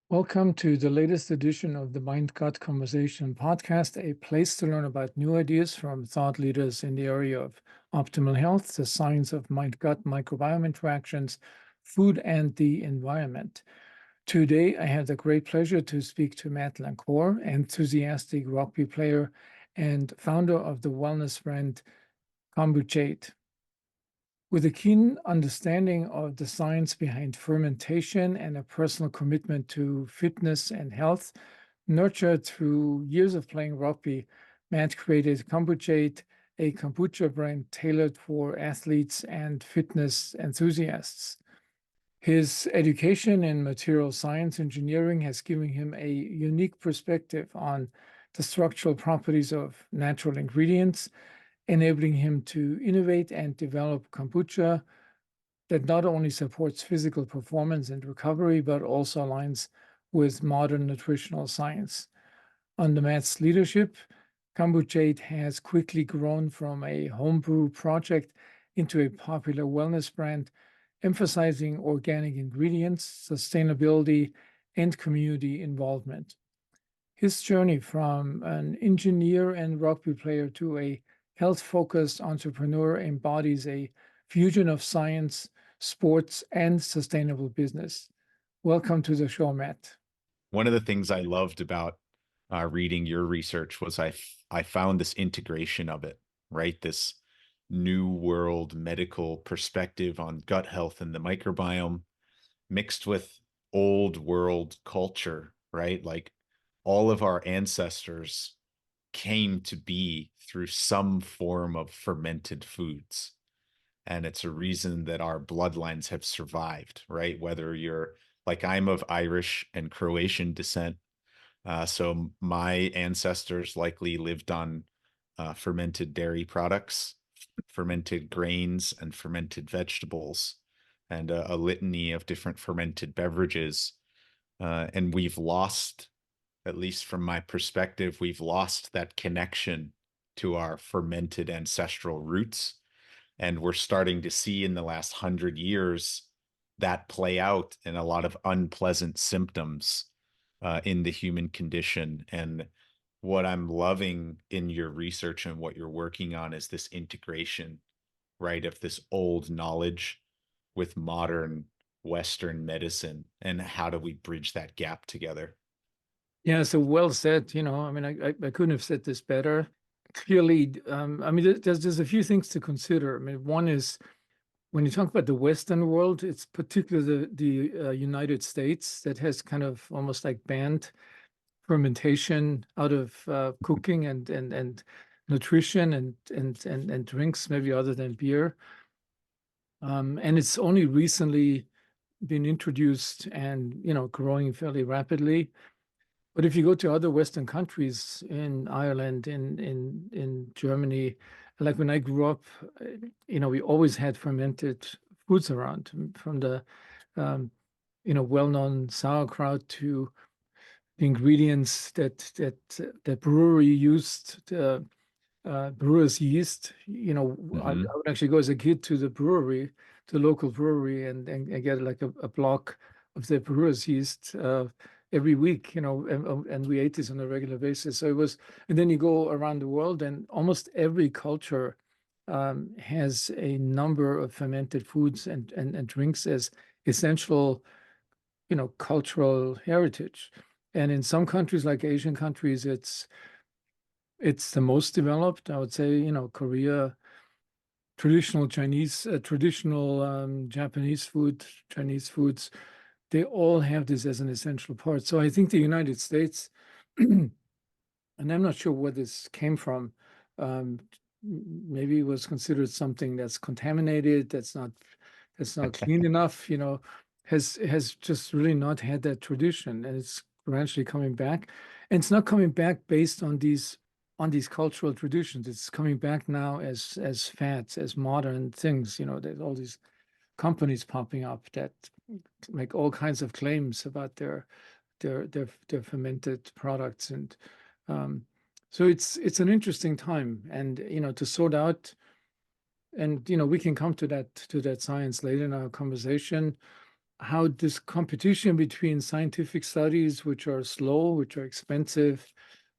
Welcome to the latest edition of the Mind Gut Conversation podcast, a place to learn about new ideas from thought leaders in the area of optimal health, the science of mind gut microbiome interactions, food, and the environment. Today, I have the great pleasure to speak to Matt Lancor, enthusiastic rugby player and founder of the wellness brand Kombuchade. With a keen understanding of the science behind fermentation and a personal commitment to fitness and health, nurtured through years of playing rugby, Matt created Kombuchade, a kombucha brand tailored for athletes and fitness enthusiasts. His education in material science engineering has given him a unique perspective on the structural properties of natural ingredients, enabling him to innovate and develop kombucha that not only supports physical performance and recovery, but also aligns with modern nutritional science. Under Matt's leadership, Kombuchade has quickly grown from a homebrew project into a popular wellness brand, emphasizing organic ingredients, sustainability, and community involvement. His journey from an engineer and rugby player to a health-focused entrepreneur embodies a fusion of science, sports, and sustainable business. Welcome to the show, Matt. One of the things I loved about reading your research was I found this integration of it, right? This new world medical perspective on gut health and the microbiome mixed with old world culture, right? Like all of our ancestors came to be through some form of fermented foods. And it's a reason that our bloodlines have survived, right? Whether you're like I'm of Irish and Croatian descent. So my ancestors likely lived on fermented dairy products, fermented grains, and fermented vegetables, and a litany of different fermented beverages. And we've lost, at least from my perspective, we've lost that connection to our fermented ancestral roots. And we're starting to see in the last 100 years that play out in a lot of unpleasant symptoms in the human condition. And what I'm loving in your research and what you're working on is this integration, right, of this old knowledge with modern Western medicine. And how do we bridge that gap together? Yeah, so well said. I mean, I couldn't have said this better. Clearly, I mean, there's a few things to consider. I mean, one is when you talk about the Western world, it's particularly the United States that has kind of almost like banned fermentation out of cooking and nutrition and drinks, maybe other than beer. And it's only recently been introduced and growing fairly rapidly. But if you go to other Western countries, in Ireland, in Germany, like when I grew up, we always had fermented foods around, from the well-known sauerkraut to the ingredients that brewery used, brewer's yeast. I Mm-hmm. would actually go as a kid to the brewery, to the local brewery, and get like a block of the brewer's yeast every week, and we ate this on a regular basis. So it was, and then you go around the world, and almost every culture has a number of fermented foods and drinks as essential, cultural heritage. And in some countries, like Asian countries, it's the most developed. I would say, Korea, traditional Chinese, traditional Japanese food, Chinese foods, they all have this as an essential part. So I think the United States, and I'm not sure where this came from, um, maybe it was considered something that's contaminated, that's not clean enough, has just really not had that tradition, and it's gradually coming back. And it's not coming back based on these cultural traditions. It's coming back now as fads, as modern things. There's all these companies popping up that make all kinds of claims about their fermented products, and so it's an interesting time, and to sort out, and we can come to that science later in our conversation. how this competition between scientific studies, which are slow, which are expensive,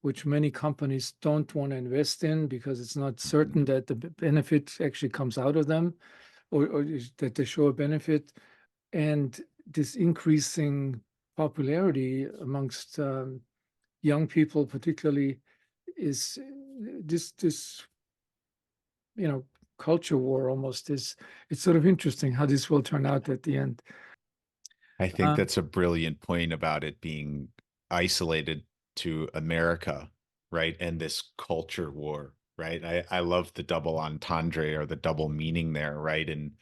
which many companies don't want to invest in because it's not certain that the benefit actually comes out of them, or that they show a benefit, and this increasing popularity amongst young people, particularly, is this culture war almost is. It's sort of interesting how this will turn out at the end. I think Um, that's a brilliant point about it being isolated to America, right? And this culture war, right? I love the double entendre or the double meaning there, right? In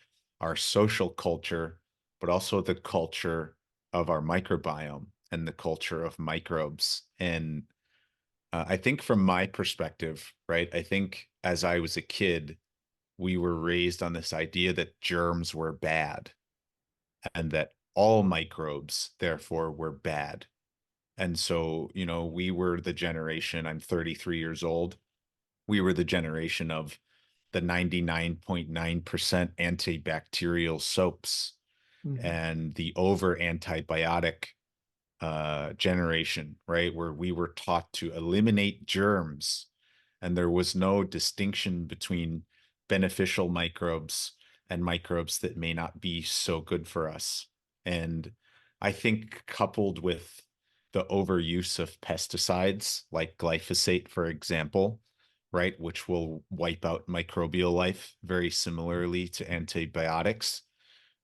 our social culture, but also the culture of our microbiome and the culture of microbes. And I think from my perspective, right? I think as I was a kid, we were raised on this idea that germs were bad and that all microbes, therefore, were bad. And so, we were the generation, I'm 33 years old. We were the generation of the 99.9% antibacterial soaps mhm. and the over antibiotic generation, right? Where we were taught to eliminate germs and there was no distinction between beneficial microbes and microbes that may not be so good for us. And I think coupled with the overuse of pesticides like glyphosate, for example, right, which will wipe out microbial life very similarly to antibiotics,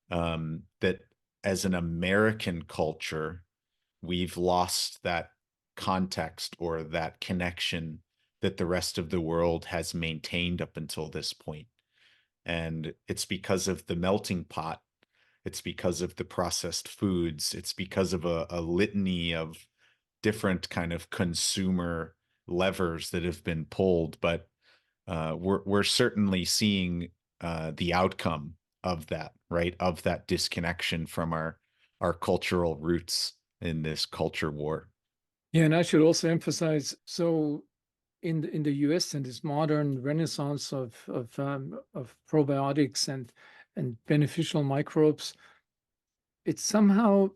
that as an American culture, we've lost that context or that connection that the rest of the world has maintained up until this point. And it's because of the melting pot. It's because of the processed foods. It's because of a litany of different kind of consumer levers that have been pulled. But we're certainly seeing the outcome of that, right? Of that disconnection from our cultural roots in this culture war. Yeah, and I should also emphasize, so in the US and this modern renaissance of probiotics and beneficial microbes, it somehow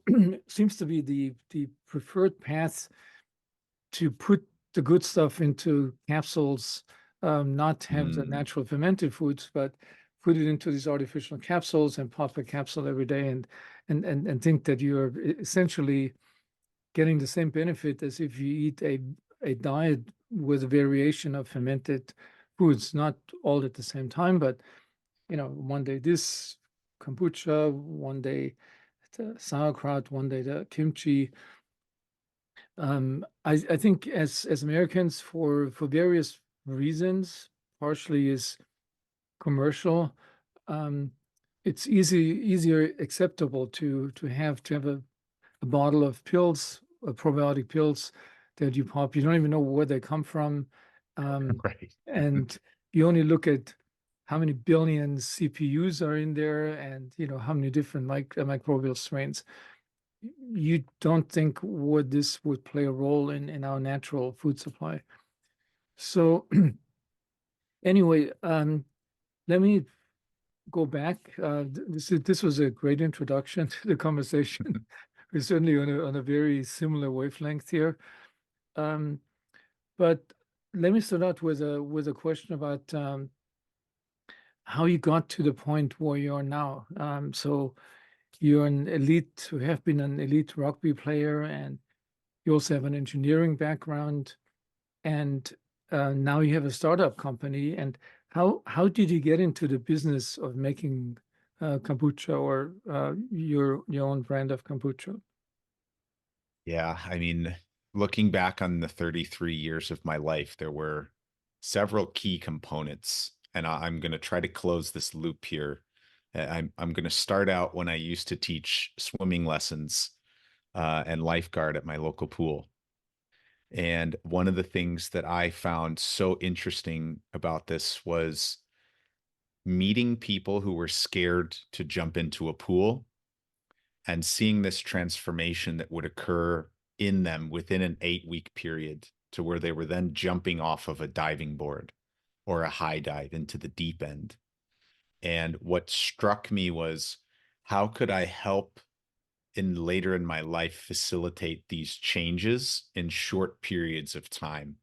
seems to be the preferred path to put the good stuff into capsules, not have the Mm, natural fermented foods, but put it into these artificial capsules and pop a capsule every day and think that you're essentially getting the same benefit as if you eat a diet with a variation of fermented foods, not all at the same time, but one day this kombucha, one day the sauerkraut, one day the kimchi. I think as Americans, for various reasons, partially is commercial, um, it's easier acceptable to have a bottle of pills, probiotic pills that you pop. You don't even know where they come from. Um, right. and you only look at how many billion CPUs are in there and how many different microbial strains. You don't think this would play a role in our natural food supply. So anyway, let me go back. This was a great introduction to the conversation. We're certainly on a very similar wavelength here. Um, but let me start out with a question about how you got to the point where you are now. So you're an elite, who have been an elite rugby player, and you also have an engineering background, and now you have a startup company. And how did you get into the business of making kombucha or your own brand of kombucha? Yeah, I mean, looking back on the 33 years of my life, there were several key components, and I'm going to try to close this loop here. I'm going to start out when I used to teach swimming lessons and lifeguard at my local pool. And one of the things that I found so interesting about this was meeting people who were scared to jump into a pool and seeing this transformation that would occur in them within an 8-week period to where they were then jumping off of a diving board or a high dive into the deep end. And what struck me was how could I help in later in my life facilitate these changes in short periods of time.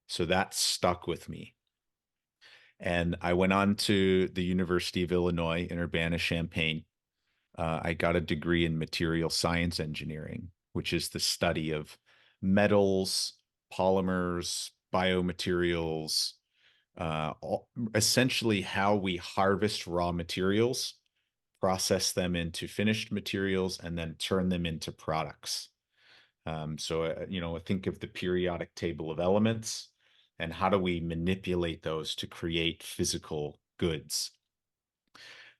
So that stuck with me. And I went on to the University of Illinois in Urbana-Champaign. I got a degree in material science engineering, which is the study of metals, polymers, biomaterials, essentially how we harvest raw materials, process them into finished materials, and then turn them into products. So, think of the periodic table of elements and how do we manipulate those to create physical goods.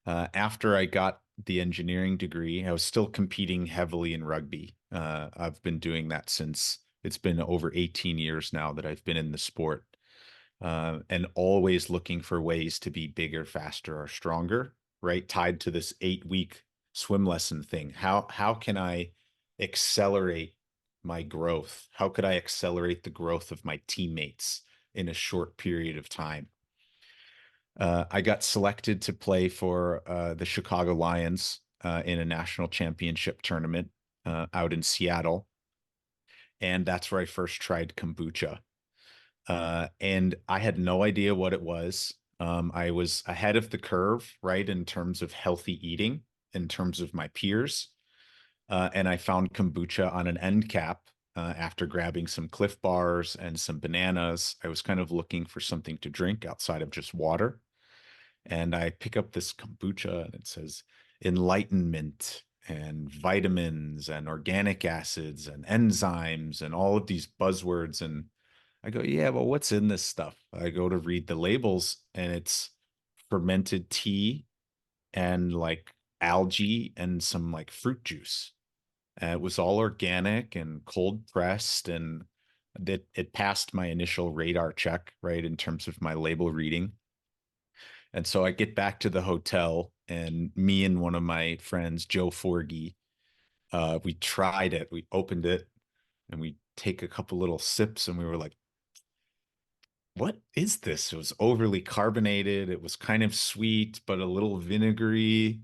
After I got the engineering degree, I was still competing heavily in rugby. I've been doing that since it's been over 18 years now that I've been in the sport, and always looking for ways to be bigger, faster, or stronger, right? Tied to this 8-week swim lesson thing. How can I accelerate my growth? How could I accelerate the growth of my teammates in a short period of time? I got selected to play for the Chicago Lions in a national championship tournament out in Seattle. And that's where I first tried kombucha. And I had no idea what it was. I was ahead of the curve, right, in terms of healthy eating, in terms of my peers. And I found kombucha on an end cap after grabbing some Cliff Bars and some bananas. I was kind of looking for something to drink outside of just water. And I pick up this kombucha and it says enlightenment and vitamins and organic acids and enzymes and all of these buzzwords. And I go, yeah, well, what's in this stuff? I go to read the labels and it's fermented tea and like algae and some like fruit juice. And it was all organic and cold pressed, and that it passed my initial radar check, right, in terms of my label reading. And so I get back to the hotel, and me and one of my friends, Joe Forgy, we tried it. We opened it, and we take a couple little sips, and we were like, "What is this?" It was overly carbonated. It was kind of sweet, but a little vinegary,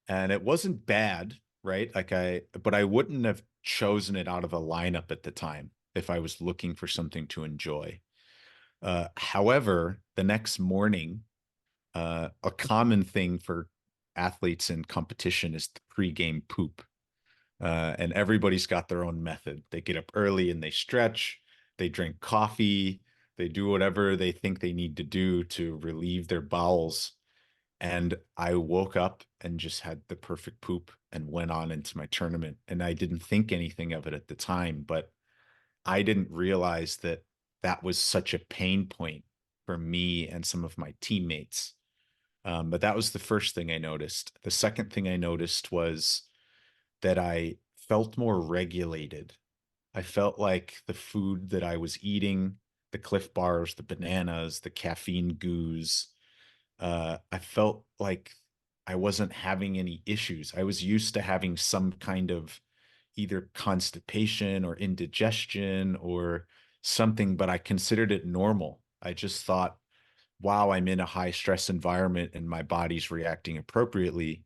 and it wasn't bad, right? But I wouldn't have chosen it out of a lineup at the time if I was looking for something to enjoy. However, the next morning, a common thing for athletes in competition is the pregame poop. And everybody's got their own method. They get up early and they stretch, they drink coffee, they do whatever they think they need to do to relieve their bowels. And I woke up and just had the perfect poop and went on into my tournament. And I didn't think anything of it at the time, but I didn't realize that that was such a pain point for me and some of my teammates. But that was the first thing I noticed. The second thing I noticed was that I felt more regulated. I felt like the food that I was eating, the Cliff Bars, the bananas, the caffeine goos, I felt like I wasn't having any issues. I was used to having some kind of either constipation or indigestion or something, but I considered it normal. I just thought, wow, I'm in a high stress environment and my body's reacting appropriately.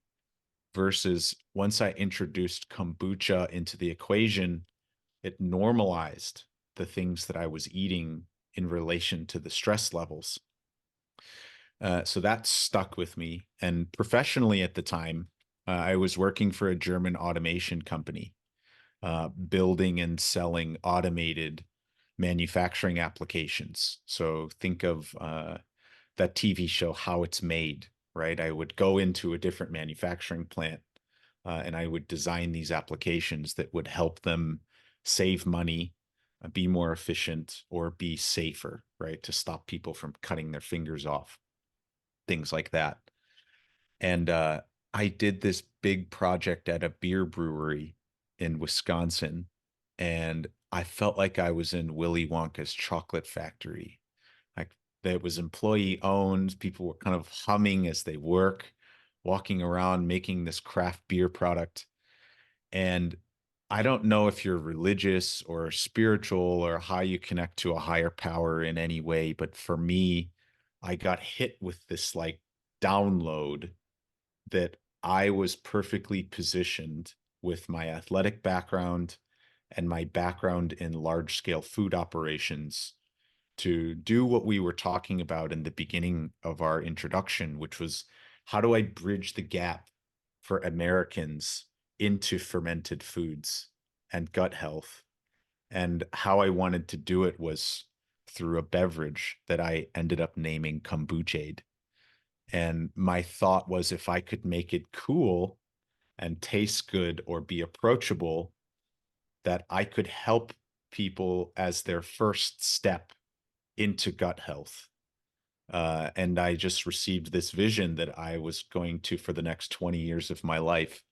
Versus once I introduced kombucha into the equation, it normalized the things that I was eating in relation to the stress levels. So that stuck with me. And professionally at the time, I was working for a German automation company, building and selling automated manufacturing applications. So think of that TV show, How It's Made, right? I would go into a different manufacturing plant and I would design these applications that would help them save money, be more efficient, or be safer, right? To stop people from cutting their fingers off, things like that. And I did this big project at a beer brewery in Wisconsin, and I felt like I was in Willy Wonka's chocolate factory. Like that was employee owned. People were kind of humming as they work, walking around making this craft beer product. And I don't know if you're religious or spiritual or how you connect to a higher power in any way, but for me, I got hit with this like download that I was perfectly positioned with my athletic background and my background in large scale food operations to do what we were talking about in the beginning of our introduction, which was how do I bridge the gap for Americans into fermented foods and gut health? And how I wanted to do it was through a beverage that I ended up naming Kombuchade. And my thought was if I could make it cool and taste good or be approachable, that I could help people as their first step into gut health. And I just received this vision that I was going to, for the next 20 years of my life,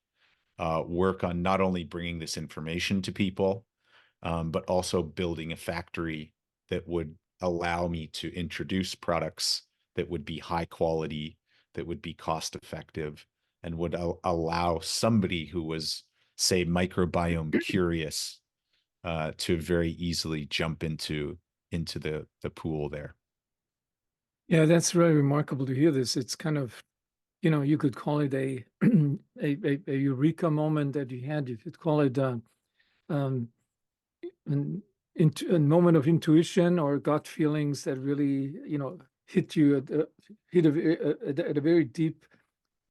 work on not only bringing this information to people, but also building a factory that would allow me to introduce products that would be high quality, that would be cost effective, and would allow somebody who was, say, microbiome curious, to very easily jump into the pool there. Yeah, that's really remarkable to hear this. It's kind of, you could call it a a eureka moment that you had. You could call it um, a moment of intuition or gut feelings that really, hit you at a very deep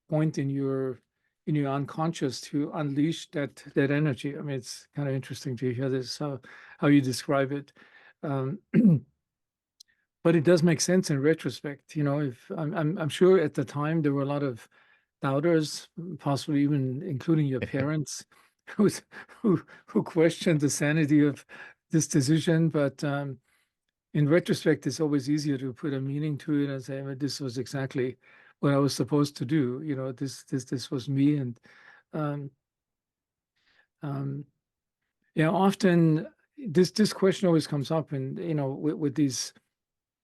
point in your unconscious to unleash that energy. I mean, it's kind of interesting to hear this how you describe it. Um, but it does make sense in retrospect. If I'm sure at the time there were a lot of doubters, possibly even including your parents, who's, who questioned the sanity of this decision. But in retrospect, it's always easier to put a meaning to it and say, "Well, this was exactly what I was supposed to do." This was me, and um, um, yeah, often this question always comes up, and with these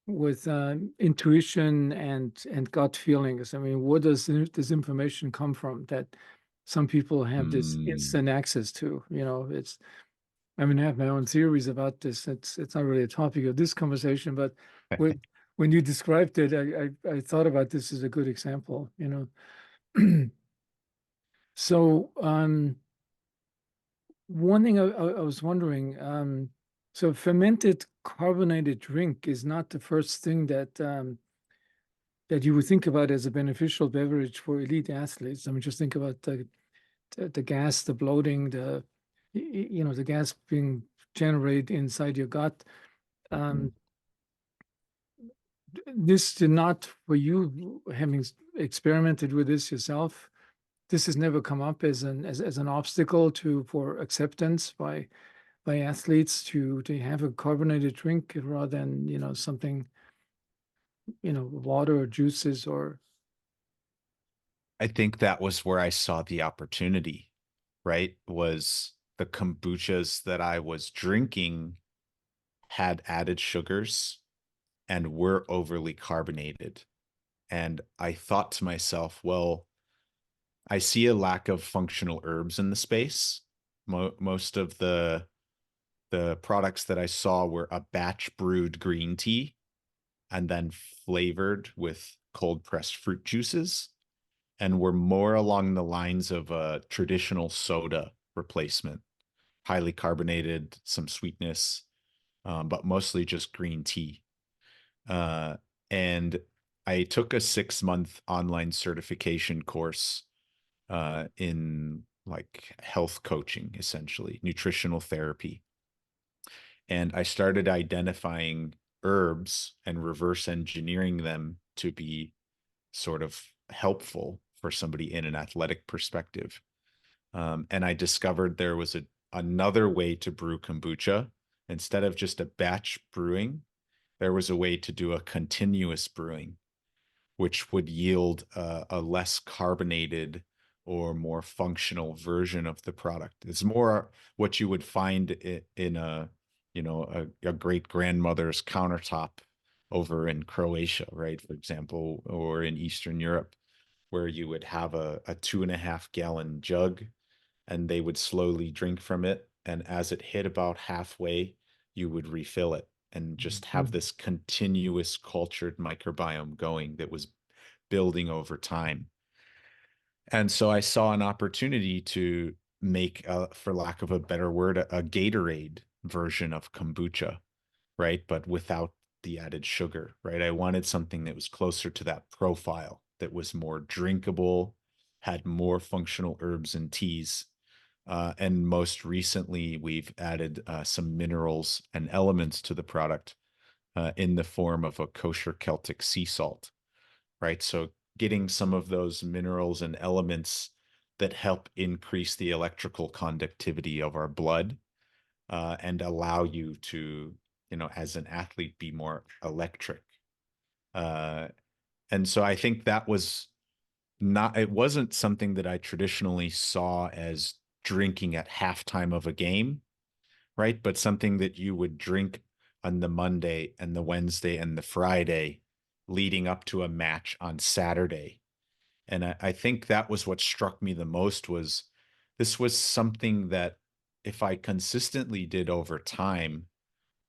with intuition and gut feelings. I mean, where does this information come from that some people have this Mm. instant access to? I mean, I have my own theories about this. It's not really a topic of this conversation, but when you described it, I thought about this as a good example. So one thing I was wondering, so fermented carbonated drink is not the first thing that you would think about as a beneficial beverage for elite athletes. I mean, just think about the gas, the bloating, the gas being generated inside your gut. Mhm. Um, this did not, for you having experimented with this yourself, this has never come up as an obstacle for acceptance by athletes to have a carbonated drink rather than something water or juices or. I think that was where I saw the opportunity, right? Was the kombuchas that I was drinking had added sugars and were overly carbonated. And I thought to myself, well, I see a lack of functional herbs in the space. Most of the products that I saw were a batch brewed green tea and then flavored with cold pressed fruit juices, and were more along the lines of a traditional soda replacement, highly carbonated, some sweetness, but mostly just green tea. Uh, and I took a 6 month online certification course in like health coaching, essentially, nutritional therapy. And I started identifying herbs and reverse engineering them to be sort of helpful for somebody in an athletic perspective. And I discovered there was another way to brew kombucha. Instead of just a batch brewing, there was a way to do a continuous brewing, which would yield a less carbonated or more functional version of the product. It's more what you would find in a great grandmother's countertop over in Croatia, right? For example, or in Eastern Europe, where you would have a 2.5 gallon jug and they would slowly drink from it. And as it hit about halfway, you would refill it and just have Mhm. this continuous cultured microbiome going that was building over time. And so I saw an opportunity to make, for lack of a better word, a Gatorade version of kombucha, right? But without the added sugar, right? I wanted something that was closer to that profile, that was more drinkable, had more functional herbs and teas. And most recently, we've added some minerals and elements to the product in the form of a kosher Celtic sea salt, right? So getting some of those minerals and elements that help increase the electrical conductivity of our blood and allow you to, as an athlete, be more electric. Uh, and so I think that was not, it wasn't something that I traditionally saw as drinking at halftime of a game, right? But something that you would drink on the Monday and the Wednesday and the Friday leading up to a match on Saturday. And I think that was what struck me the most, was this was something that if I consistently did over time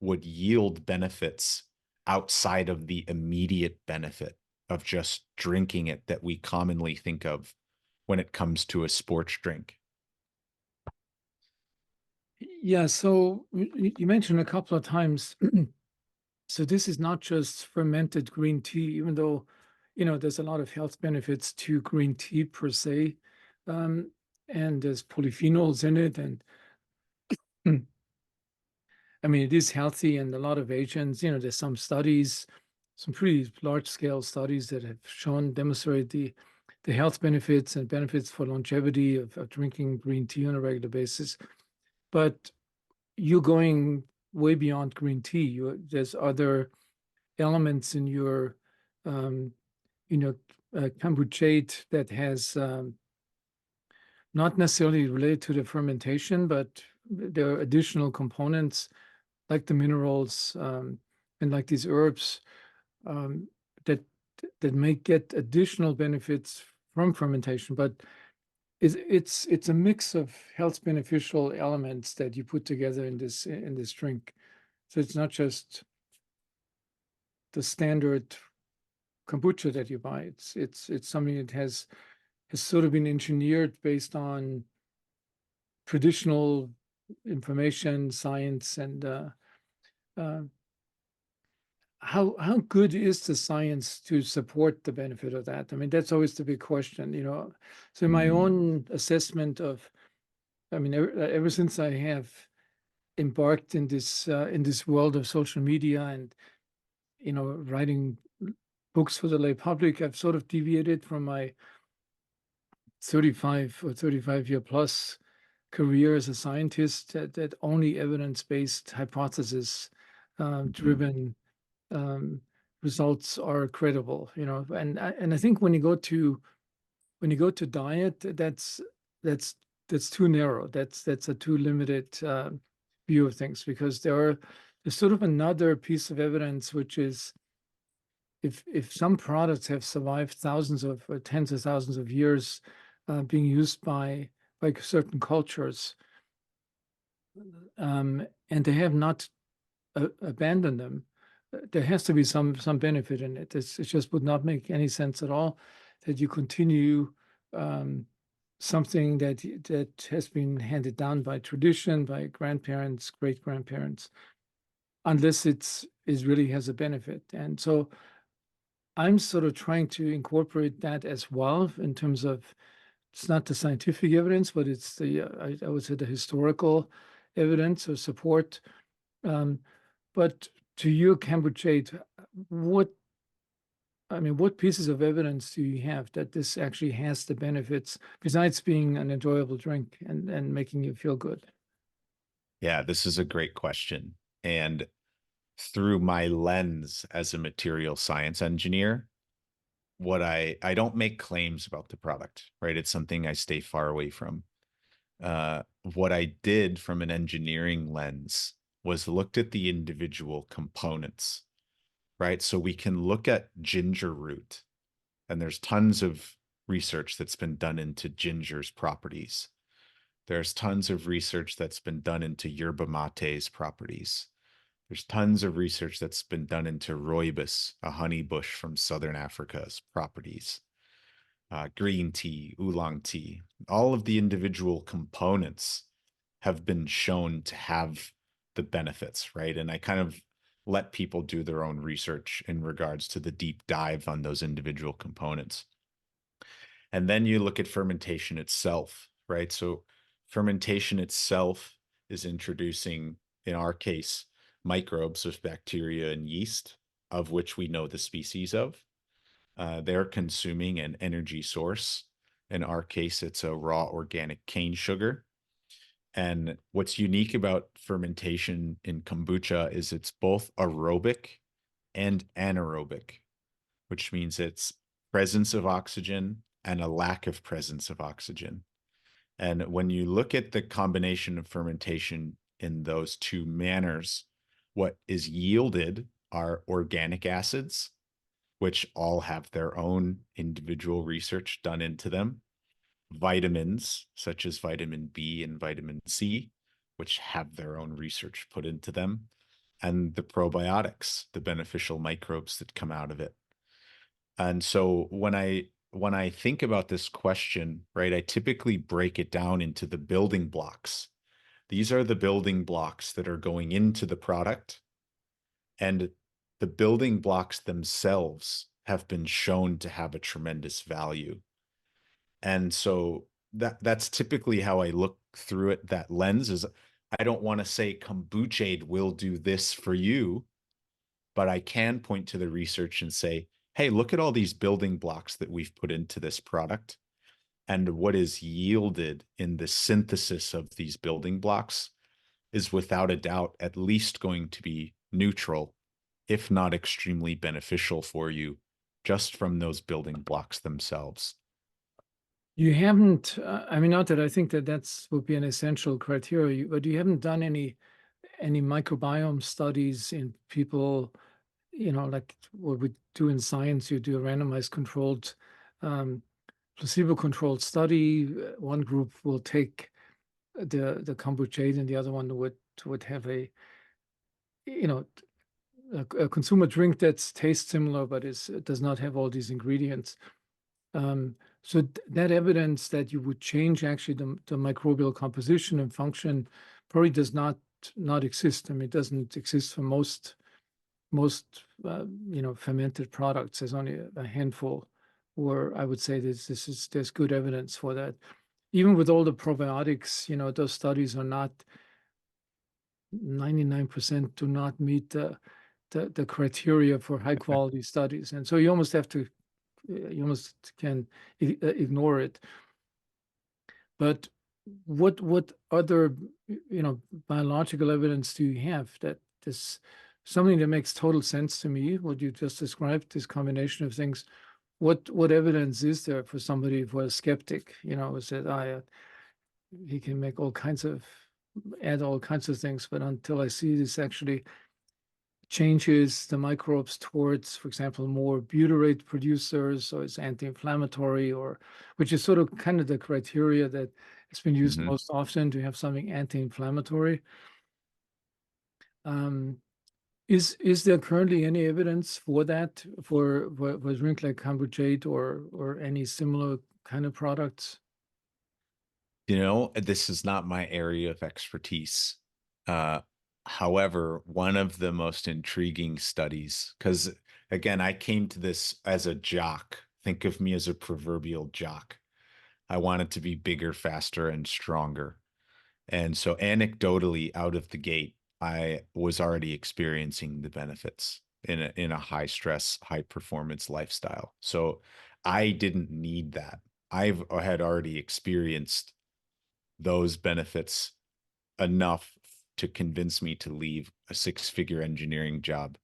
would yield benefits outside of the immediate benefit of just drinking it that we commonly think of when it comes to a sports drink. Yeah, so you mentioned a couple of times. So this is not just fermented green tea, even though, there's a lot of health benefits to green tea per se. Um, and there's polyphenols in it. And I mean, it is healthy, and a lot of Asians, there's some studies, some pretty large scale studies that have demonstrate the health benefits and benefits for longevity of drinking green tea on a regular basis. But you're going way beyond green tea. There's other elements in your, um, kombuchade that has not necessarily related to the fermentation, but there are additional components like the minerals and like these herbs um, that may get additional benefits from fermentation. But it's a mix of health beneficial elements that you put together in this drink. So it's not just the standard kombucha that you buy. It's something that has sort of been engineered based on traditional information, science, and uh, how good is the science to support the benefit of that? I mean, that's always the big question, So my own assessment of, I mean, ever since I have embarked in this world of social media and writing books for the lay public, I've sort of deviated from my 35 year plus career as a scientist, that only evidence-based hypothesis driven results are credible, and I think when you go to diet, that's too narrow. That's a too limited view of things, because there's sort of another piece of evidence, which is if some products have survived thousands of or tens of thousands of years being used by certain cultures, and they have not abandoned them, there has to be some benefit in it. It just would not make any sense at all that you continue something that has been handed down by tradition, by grandparents, great grandparents, unless it really has a benefit. And so I'm sort of trying to incorporate that as well, in terms of, it's not the scientific evidence, but it's I would say the historical evidence or support. But to you, Kombuchade, what pieces of evidence do you have that this actually has the benefits besides being an enjoyable drink and making you feel good? Yeah, this is a great question. And through my lens as a material science engineer, I don't make claims about the product, right? It's something I stay far away from. What I did from an engineering lens was looked at the individual components, right? So we can look at ginger root, and there's tons of research that's been done into ginger's properties. There's tons of research that's been done into yerba mate's properties. There's tons of research that's been done into rooibos, a honey bush from Southern Africa's properties. green tea, oolong tea, all of the individual components have been shown to have the benefits, right? And I kind of let people do their own research in regards to the deep dive on those individual components. And then you look at fermentation itself, right? So fermentation itself is introducing, in our case, microbes of bacteria and yeast, of which we know the species of. They're consuming an energy source. In our case, it's a raw organic cane sugar. And what's unique about fermentation in kombucha is it's both aerobic and anaerobic, which means it's presence of oxygen and a lack of presence of oxygen. And when you look at the combination of fermentation in those two manners, what is yielded are organic acids, which all have their own individual research done into them, vitamins such as vitamin B and vitamin C, which have their own research put into them, and the probiotics, the beneficial microbes that come out of it. And so when I think about this question, right, I typically break it down into the building blocks. These are the building blocks that are going into the product, and the building blocks themselves have been shown to have a tremendous value. And so that's typically how I look through it. That lens is, I don't want to say Kombuchade will do this for you, but I can point to the research and say, hey, look at all these building blocks that we've put into this product. And what is yielded in the synthesis of these building blocks is without a doubt at least going to be neutral, if not extremely beneficial for you, just from those building blocks themselves. You haven't, I mean, not that I think that that's would be an essential criteria, but you haven't done any microbiome studies in people, like what we do in science. You do a randomized controlled, placebo-controlled study. One group will take the kombucha, and the other one would have a, you know, a consumer drink that tastes similar, but does not have all these ingredients. So that evidence that you would change actually the microbial composition and function probably does not exist. I mean, it doesn't exist for most fermented products. There's only a handful where I would say there's good evidence for that. Even with all the probiotics, those studies are not 99% do not meet the criteria for high quality studies, and so you almost can ignore it. But what other biological evidence do you have that this something that makes total sense to me, what you just described, this combination of things? What evidence is there for somebody who is skeptic, who said, he can make add all kinds of things, but until I see this actually changes the microbes towards, for example, more butyrate producers, or it's anti-inflammatory, or which is sort of kind of the criteria that has been used most often to have something anti-inflammatory. Is there currently any evidence for that for a drink like Kombuchade or any similar kind of products? This is not my area of expertise. However, one of the most intriguing studies, because again, I came to this as a jock. Think of me as a proverbial jock. I wanted to be bigger, faster, and stronger. And so anecdotally, out of the gate, I was already experiencing the benefits in a high stress, high performance lifestyle. So I didn't need that. I had already experienced those benefits enough to convince me to leave a six-figure engineering job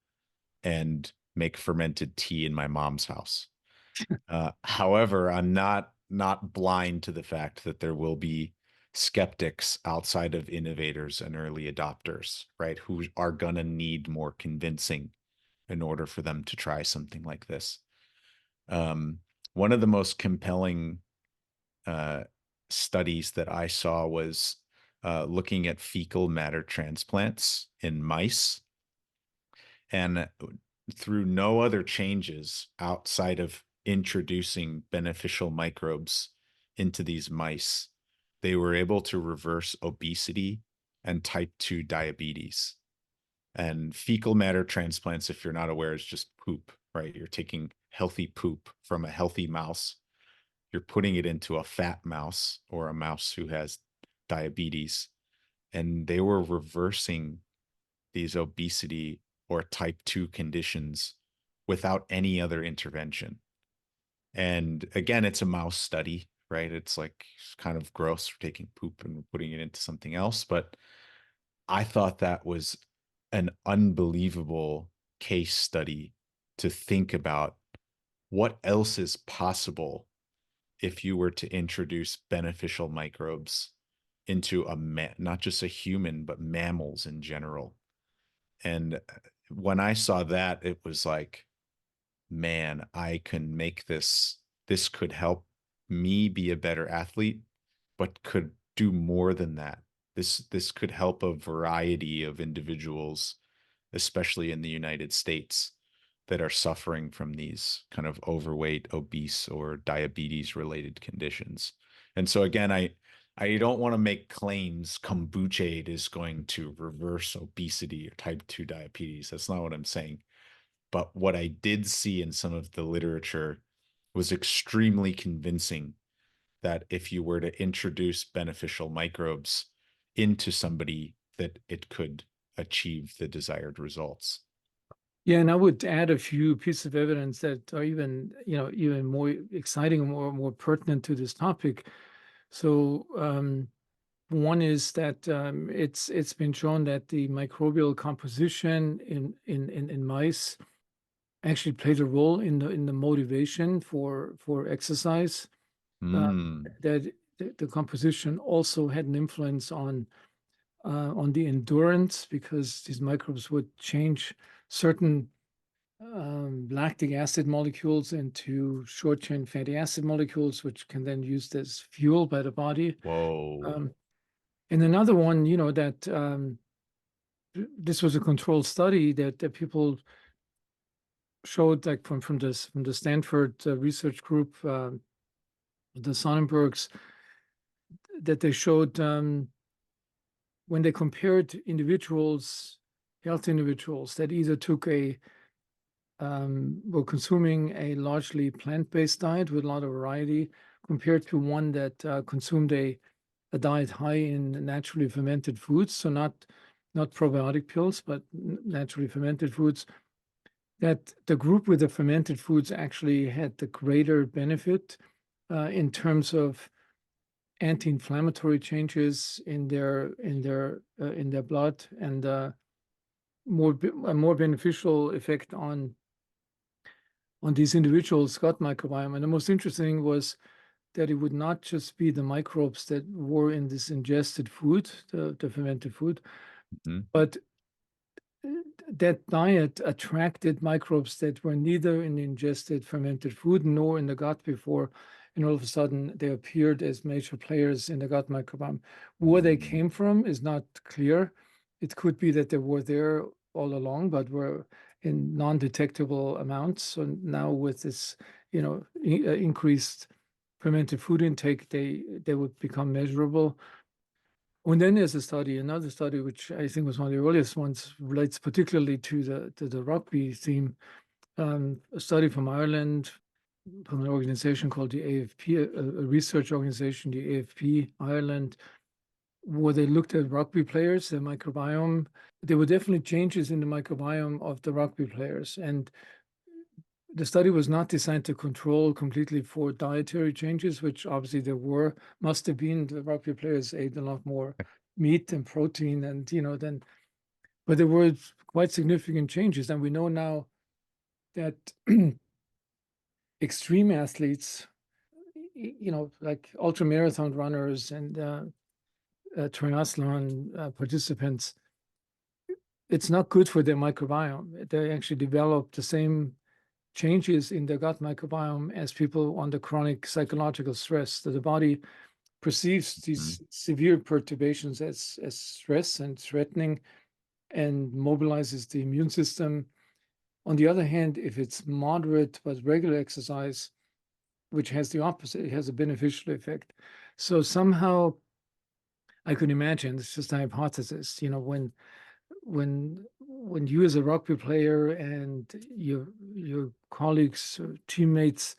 and make fermented tea in my mom's house. However, I'm not blind to the fact that there will be skeptics outside of innovators and early adopters, right, who are going to need more convincing in order for them to try something like this. One of the most compelling studies that I saw was looking at fecal matter transplants in mice. And through no other changes outside of introducing beneficial microbes into these mice, they were able to reverse obesity and type 2 diabetes. And fecal matter transplants, if you're not aware, is just poop, right? You're taking healthy poop from a healthy mouse, you're putting it into a fat mouse or a mouse who has diabetes, and they were reversing these obesity or type 2 conditions without any other intervention. And again, it's a mouse study, right? It's like kind of gross. We're taking poop and we're putting it into something else. But I thought that was an unbelievable case study to think about what else is possible if you were to introduce beneficial microbes into not just a human, but mammals in general. And when I saw that, it was like, man, I can make this could help me be a better athlete, but could do more than that. This could help a variety of individuals, especially in the United States, that are suffering from these kind of overweight, obese, or diabetes related conditions. And so again, I don't want to make claims Kombuchade is going to reverse obesity or type 2 diabetes. That's not what I'm saying. But what I did see in some of the literature was extremely convincing that if you were to introduce beneficial microbes into somebody, that it could achieve the desired results. Yeah, and I would add a few pieces of evidence that are even, even more exciting and more pertinent to this topic. So one is that it's been shown that the microbial composition in mice actually played a role in the motivation for exercise. That the composition also had an influence on the endurance, because these microbes would change certain lactic acid molecules into short chain fatty acid molecules, which can then used as fuel by the body. Whoa. And another one, that this was a controlled study that people showed, like from the Stanford research group, the Sonnenbergs, that they showed when they compared individuals, healthy individuals that either took were consuming a largely plant-based diet with a lot of variety, compared to one that consumed a diet high in naturally fermented foods, so not probiotic pills, but naturally fermented foods, that the group with the fermented foods actually had the greater benefit in terms of anti-inflammatory changes in their blood, and a more beneficial effect on these individuals' gut microbiome. And the most interesting was that it would not just be the microbes that were in this ingested food, the fermented food, but that diet attracted microbes that were neither in the ingested fermented food nor in the gut before. And all of a sudden, they appeared as major players in the gut microbiome. Where they came from is not clear. It could be that they were there all along, but were in non-detectable amounts. So now with this, increased fermented food intake, they would become measurable. And then there's another study, which I think was one of the earliest ones, relates particularly to the rugby theme. A study from Ireland, from an organization called the AFP, a research organization, the AFP Ireland, where they looked at rugby players, their microbiome. There were definitely changes in the microbiome of the rugby players. And the study was not designed to control completely for dietary changes, which obviously there must have been. The rugby players ate a lot more meat and protein, and but there were quite significant changes. And we know now that extreme athletes, like ultramarathon runners and triathlon participants, it's not good for their microbiome. They actually develop the same changes in their gut microbiome as people under chronic psychological stress. That the body perceives these severe perturbations as stress and threatening, and mobilizes the immune system. On the other hand, if it's moderate but regular exercise, which has the opposite. It has a beneficial effect. So somehow I could imagine, it's just a hypothesis, when you as a rugby player and your colleagues or teammates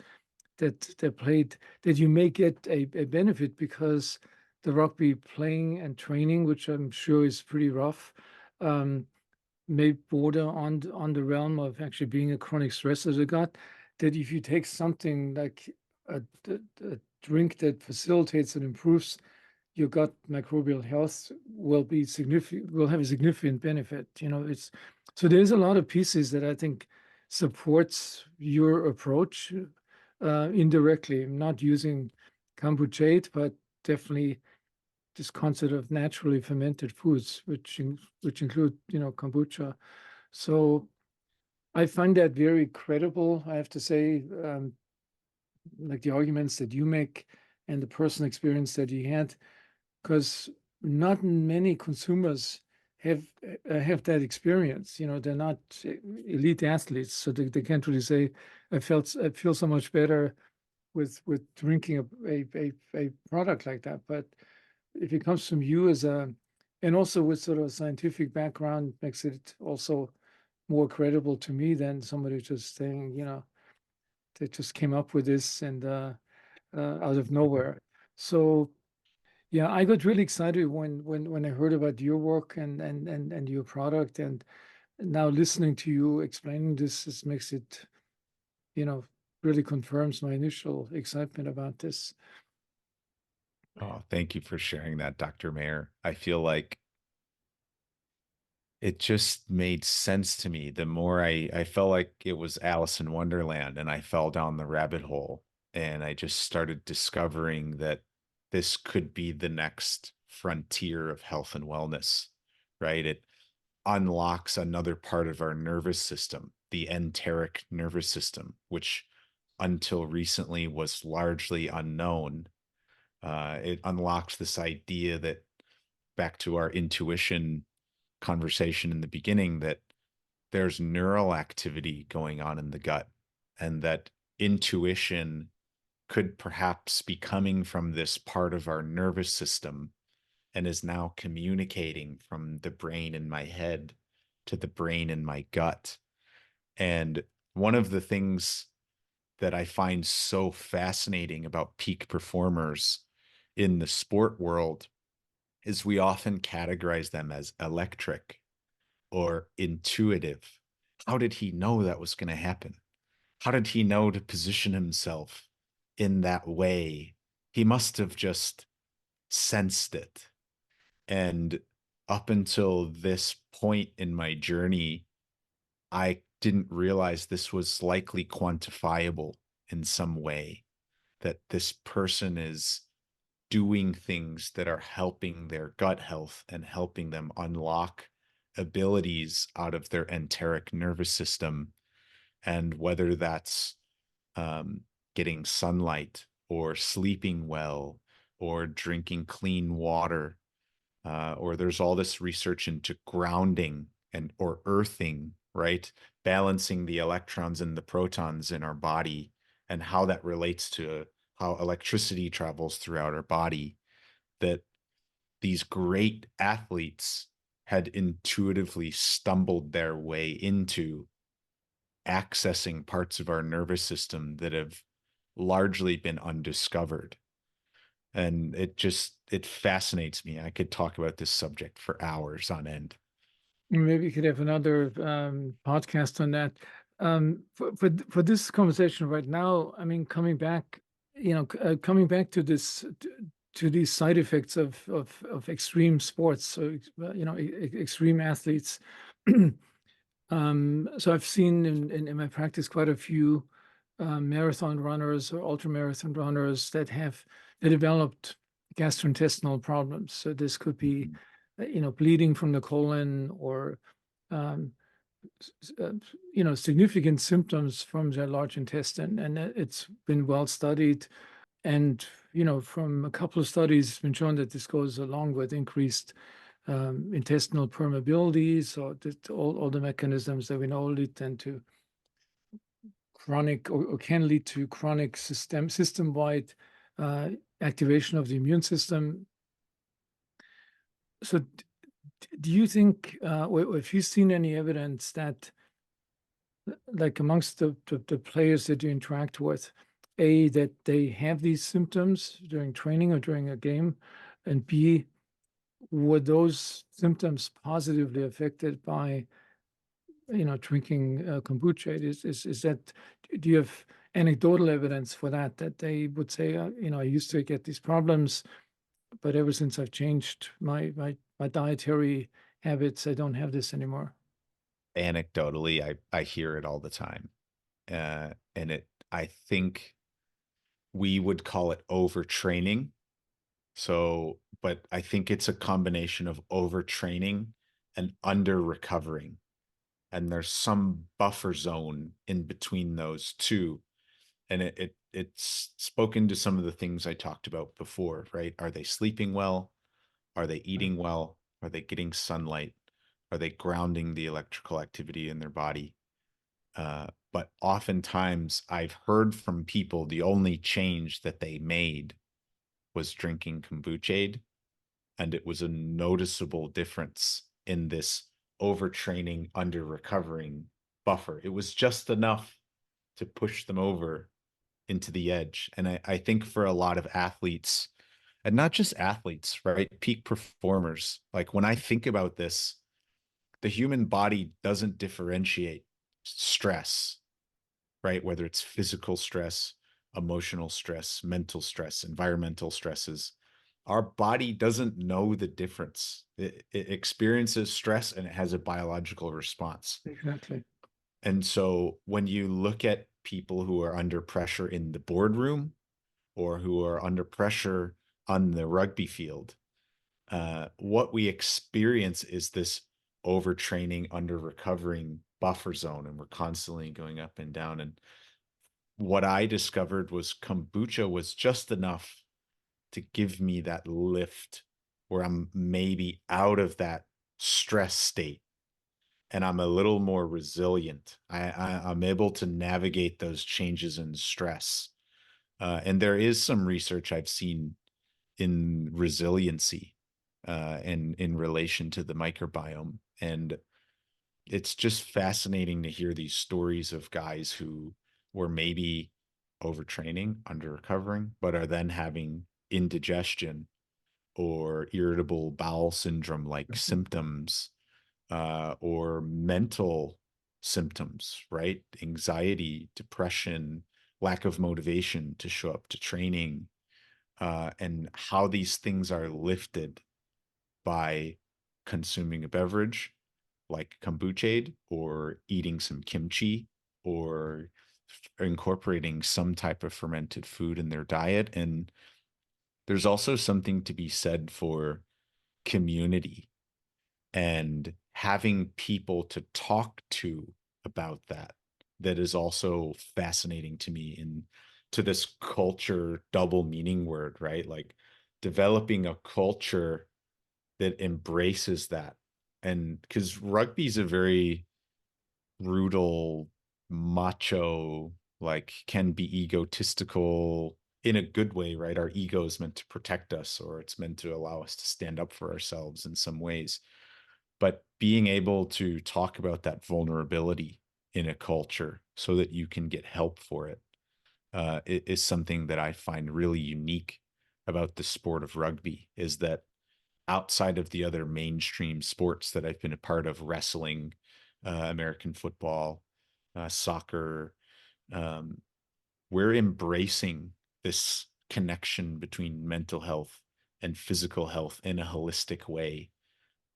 that played, that you may get a benefit because the rugby playing and training, which I'm sure is pretty rough, may border on the realm of actually being a chronic stress as a gut, that if you take something like a drink that facilitates and improves your gut microbial health, will have a significant benefit. It's so there's a lot of pieces that I think supports your approach indirectly. I'm not using Kombuchade, but definitely this concept of naturally fermented foods, which include kombucha. So I find that very credible, I have to say, like the arguments that you make and the personal experience that you had, because not many consumers have that experience. They're not elite athletes, so they can't really say, I feel so much better with drinking a product like that. But if it comes from you and also with sort of a scientific background, makes it also more credible to me than somebody just saying, they just came up with this and out of nowhere. So yeah, I got really excited when I heard about your work and your product, and now listening to you explaining this makes it, really confirms my initial excitement about this. Oh, thank you for sharing that, Dr. Mayer. I feel like it just made sense to me. The more I felt like it was Alice in Wonderland, and I fell down the rabbit hole, and I just started discovering that this could be the next frontier of health and wellness, right? It unlocks another part of our nervous system, the enteric nervous system, which until recently was largely unknown. It unlocks this idea that, back to our intuition conversation in the beginning, that there's neural activity going on in the gut, and that intuition could perhaps be coming from this part of our nervous system and is now communicating from the brain in my head to the brain in my gut. And one of the things that I find so fascinating about peak performers in the sport world is we often categorize them as electric or intuitive. How did he know that was going to happen? How did he know to position himself in that way? He must have just sensed it. And up until this point in my journey, I didn't realize this was likely quantifiable in some way, that this person is doing things that are helping their gut health and helping them unlock abilities out of their enteric nervous system. And whether that's getting sunlight or sleeping well or drinking clean water, or there's all this research into grounding or earthing, right? Balancing the electrons and the protons in our body and how that relates to how electricity travels throughout our body, that these great athletes had intuitively stumbled their way into accessing parts of our nervous system that have largely been undiscovered. And it fascinates me. I could talk about this subject for hours on end. Maybe you could have another podcast on that. For this conversation right now, I mean, coming back to this, to these side effects of extreme sports, so extreme athletes. So I've seen in my practice quite a few marathon runners or ultra marathon runners that developed gastrointestinal problems. So this could be bleeding from the colon, or significant symptoms from the large intestine, and it's been well studied. And from a couple of studies, it's been shown that this goes along with increased intestinal permeability. So that all the mechanisms that we know lead then to chronic or can lead to chronic system-wide activation of the immune system. So do you think, or if you've seen any evidence that, like amongst the players that you interact with, A, that they have these symptoms during training or during a game, and B, were those symptoms positively affected by, drinking kombucha? Is that, do you have anecdotal evidence for that they would say, I used to get these problems, but ever since I've changed my dietary habits, I don't have this anymore? Anecdotally, I hear it all the time. And I think we would call it overtraining. So, but I think it's a combination of overtraining and under recovering. And there's some buffer zone in between those two. And it's spoken to some of the things I talked about before, right? Are they sleeping well? Are they eating well? Are they getting sunlight? Are they grounding the electrical activity in their body? But oftentimes I've heard from people the only change that they made was drinking Kombuchade, and it was a noticeable difference in this overtraining, under recovering buffer. It was just enough to push them over into the edge. And I think for a lot of athletes, and not just athletes, right? Peak performers, like when I think about this, the human body doesn't differentiate stress, right? Whether it's physical stress, emotional stress, mental stress, environmental stresses. Our body doesn't know the difference. It experiences stress and it has a biological response. Exactly. And so when you look at people who are under pressure in the boardroom or who are under pressure on the rugby field, what we experience is this overtraining, under recovering buffer zone, and we're constantly going up and down. And what I discovered was kombucha was just enough to give me that lift where I'm maybe out of that stress state and I'm a little more resilient. I'm able to navigate those changes in stress. And there is some research I've seen in resiliency and in relation to the microbiome. And it's just fascinating to hear these stories of guys who were maybe overtraining, under recovering, but are then having indigestion or irritable bowel syndrome like symptoms, or mental symptoms, right? Anxiety, depression, lack of motivation to show up to training, and how these things are lifted by consuming a beverage like kombuchade or eating some kimchi or incorporating some type of fermented food in their diet. And there's also something to be said for community and having people to talk to about that. That is also fascinating to me in to this culture double meaning word, right? Like developing a culture that embraces that. And because rugby is a very brutal, macho, like can be egotistical in a good way, right? Our ego is meant to protect us, or it's meant to allow us to stand up for ourselves in some ways. But being able to talk about that vulnerability in a culture so that you can get help for it, is something that I find really unique about the sport of rugby, is that outside of the other mainstream sports that I've been a part of, wrestling, American football, soccer, um, we're embracing this connection between mental health and physical health in a holistic way,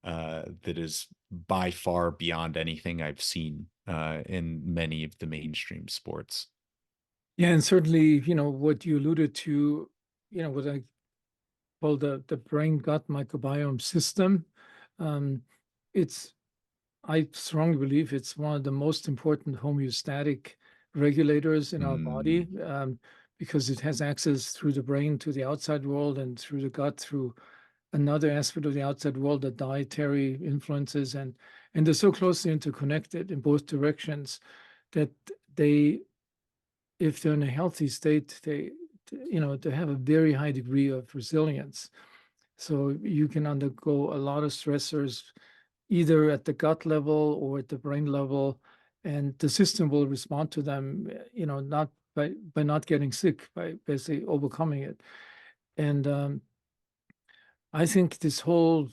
that is by far beyond anything I've seen in many of the mainstream sports. Yeah, and certainly, what you alluded to, what I call the brain gut microbiome system. Um, it's I strongly believe it's one of the most important homeostatic regulators in our body, Mm, because it has access through the brain to the outside world and through the gut through another aspect of the outside world, the dietary influences, and they're so closely interconnected in both directions that they if they're in a healthy state, they have a very high degree of resilience. So you can undergo a lot of stressors, either at the gut level or at the brain level, and the system will respond to them, not by not getting sick, by basically overcoming it. And I think this whole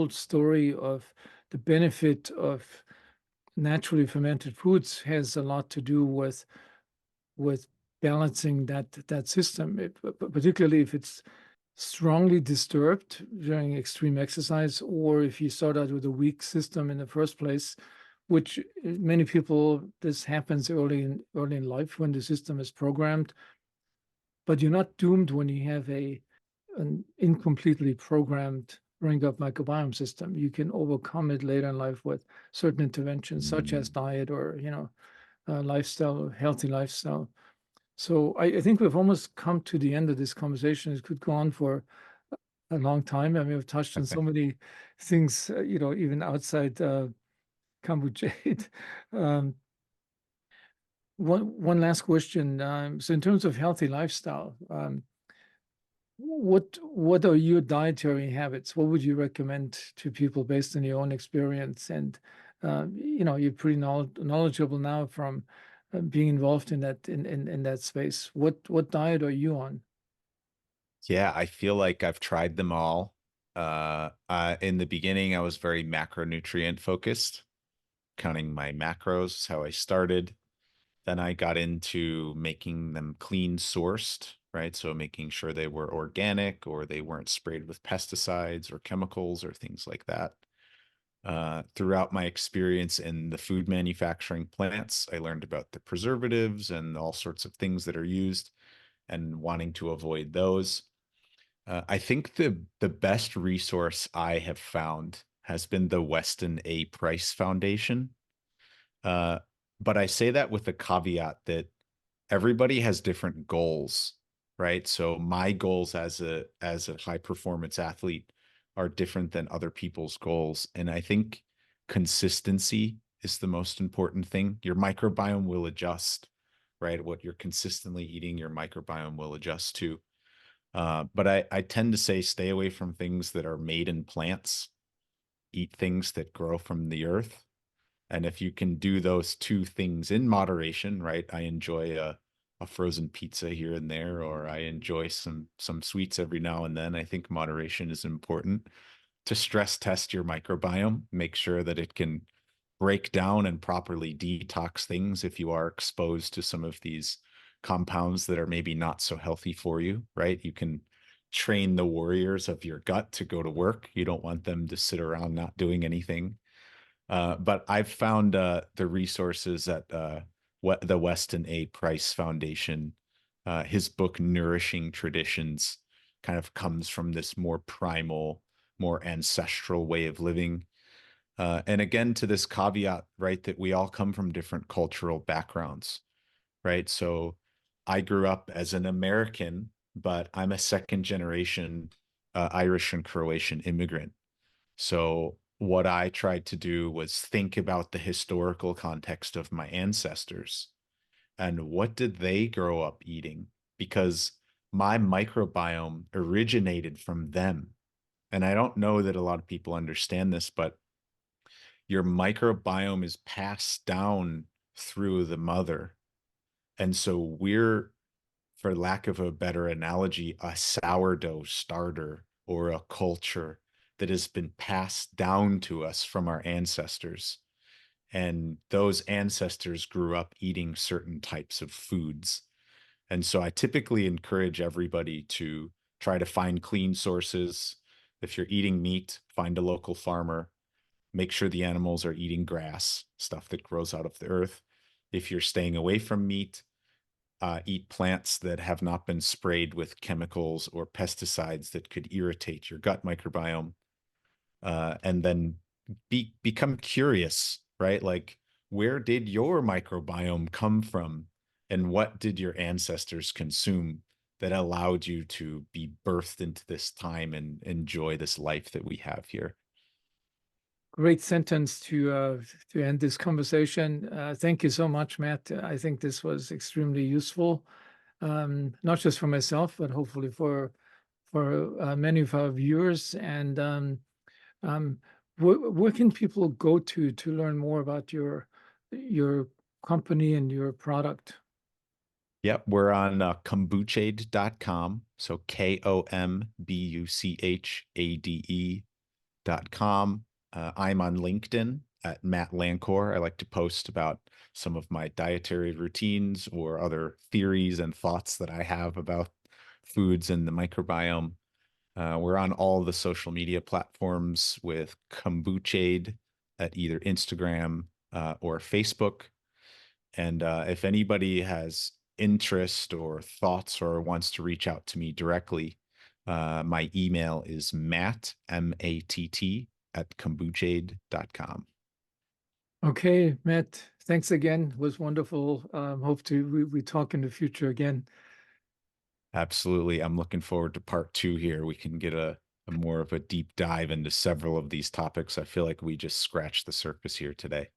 story of the benefit of naturally fermented foods has a lot to do with balancing that system, particularly if it's strongly disturbed during extreme exercise, or if you start out with a weak system in the first place, which many people, this happens early in life when the system is programmed. But you're not doomed when you have an incompletely programmed brain gut microbiome system. You can overcome it later in life with certain interventions, such as diet or lifestyle, healthy lifestyle. So I think we've almost come to the end of this conversation. It could go on for a long time. I mean, we've touched on so many things, even outside Kombuchade. Um, one last question. So in terms of healthy lifestyle, what are your dietary habits? What would you recommend to people based on your own experience? And you're pretty knowledgeable now from being involved in that space. What diet are you on? Yeah, I feel like I've tried them all. In the beginning, I was very macronutrient focused, counting my macros, is how I started. Then I got into making them clean sourced, right? So making sure they were organic or they weren't sprayed with pesticides or chemicals or things like that. Throughout my experience in the food manufacturing plants, I learned about the preservatives and all sorts of things that are used and wanting to avoid those. I think the best resource I have found has been the Weston A. Price Foundation. Uh, but I say that with the caveat that everybody has different goals, right? So my goals as a high performance athlete are different than other people's goals. And I think consistency is the most important thing. Your microbiome will adjust, right? What you're consistently eating, your microbiome will adjust to. But I tend to say stay away from things that are made in plants, eat things that grow from the earth. And if you can do those two things in moderation, right? I enjoy a frozen pizza here and there, or I enjoy some sweets every now and then. I think moderation is important to stress test your microbiome, make sure that it can break down and properly detox things if you are exposed to some of these compounds that are maybe not so healthy for you, right? You can train the warriors of your gut to go to work. You don't want them to sit around not doing anything. But I've found the resources at the Weston A. Price Foundation. His book, Nourishing Traditions, kind of comes from this more primal, more ancestral way of living. And again, to this caveat, right, that we all come from different cultural backgrounds, right? So I grew up as an American, but I'm a second generation Irish and Croatian immigrant. So what I tried to do was think about the historical context of my ancestors and what did they grow up eating? Because my microbiome originated from them. And I don't know that a lot of people understand this, but your microbiome is passed down through the mother. And so we're, for lack of a better analogy, a sourdough starter or a culture that has been passed down to us from our ancestors. And those ancestors grew up eating certain types of foods. And so I typically encourage everybody to try to find clean sources. If you're eating meat, find a local farmer, make sure the animals are eating grass, stuff that grows out of the earth. If you're staying away from meat, eat plants that have not been sprayed with chemicals or pesticides that could irritate your gut microbiome. And then become curious, right? Like, where did your microbiome come from? And what did your ancestors consume that allowed you to be birthed into this time and enjoy this life that we have here? great sentence to end this conversation. Thank you so much, Matt. I think this was extremely useful, not just for myself, but hopefully for many of our viewers. And um, where can people go to learn more about your company and your product? Yep, we're on kombuchade.com. So kombuchade.com. I'm on LinkedIn at Matt Lancor. I like to post about some of my dietary routines or other theories and thoughts that I have about foods and the microbiome. We're on all the social media platforms with Kombuchade at either Instagram or Facebook. And if anybody has interest or thoughts or wants to reach out to me directly, my email is matt, M-A-T-T, at kombuchade.com. Okay, Matt, thanks again. It was wonderful. Hope we talk in the future again. Absolutely. I'm looking forward to part 2 here. We can get a more of a deep dive into several of these topics. I feel like we just scratched the surface here today.